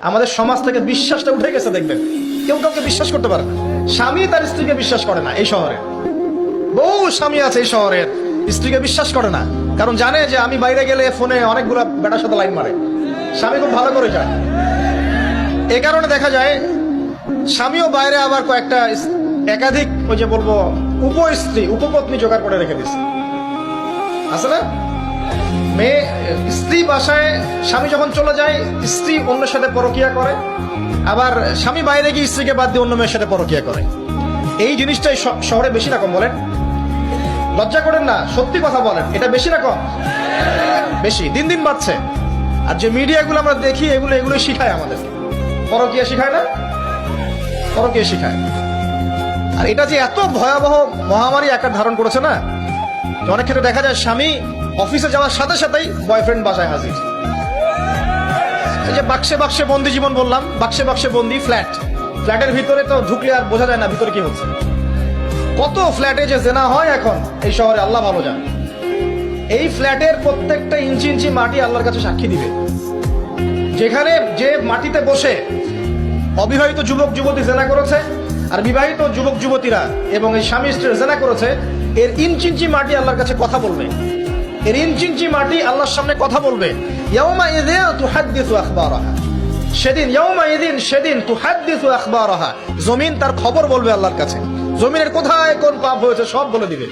আমাদের সমাজ থেকে বিশ্বাসটা উঠে গেছে। দেখবেন কেউ কাউকে বিশ্বাস করতে পারে না। স্বামী তার স্ত্রীকে বিশ্বাস করে না। এই শহরে বহু স্বামী আছে এই শহরের, স্ত্রীকে বিশ্বাস করে না, কারণ জানে যে আমি বাইরে গেলে ফোনে অনেকগুলা বেটার সাথে লাইন মারে। স্বামী খুব ভালো করে যায়। এ কারণে দেখা যায় স্বামীও বাইরে আবার কয়েকটা একাধিক ওই যে বলবো উপস্ত্রী উপপত্নী জোগাড় করে রেখে দিচ্ছে। আসলে মেয়ে স্ত্রী বাসায়, স্বামী যখন চলে যায় স্ত্রী অন্যের সাথে পরকিয়া করে, আবার স্বামী বাইরে গিয়ে স্ত্রীকে বাদ দিয়ে অন্য মেয়ের সাথে পরকিয়া করে। এই জিনিসটাই শহরে বেশি রকম। বলেন, লজ্জা করেন না, সত্যি কথা বলেন, এটা বেশি রকম, বেশি দিন দিন বাড়ছে। আর যে মিডিয়াগুলো আমরা দেখি এগুলো শিখায় আমাদের, পরকিয়া শিখায় না, পরকিয়া শিখায়। আর এটা যে এত ভয়াবহ মহামারী আকার ধারণ করেছে না, অনেক ক্ষেত্রে দেখা যায় স্বামী অফিসে যাওয়ার সাথে সাথেই বয়ফ্রেন্ড বাসায় হাজির। এই যে বাক্সে বাক্সে বন্দি জীবন বললাম, বাক্সে বাক্সে বন্দি ফ্ল্যাটের ভিতরে তো ঢুকলে আর বোঝা যায় না ভিতরে কি হচ্ছে। কত ফ্ল্যাটে যে জেনা হয় এখন এই শহরে, আল্লাহ ভালো জানে। এই ফ্ল্যাটের প্রত্যেকটা ইঞ্চি ইঞ্চি মাটি আল্লাহর কাছে সাক্ষী দিবে। যেখানে যে মাটিতে বসে অবিবাহিত যুবক যুবতী জেনা করেছে আর বিবাহিত যুবক যুবতীরা এবং এই স্বামী স্ত্রী জেনা করেছে, এর ইঞ্চি ইঞ্চি মাটি আল্লাহর কাছে কথা বলবে। এর ইঞ্চি ইঞ্চি মাটি আল্লাহর সামনে কথা বলবে। ইয়াউমাইযিন তুহাদ্দিসু আখবারাহা, সেদিন তুহাদ্দিসু আখবারাহা, জমিন তার খবর বলবে আল্লাহর কাছে। জমিনের কোথায় কোন পাপ হয়েছে সব বলে দিবে।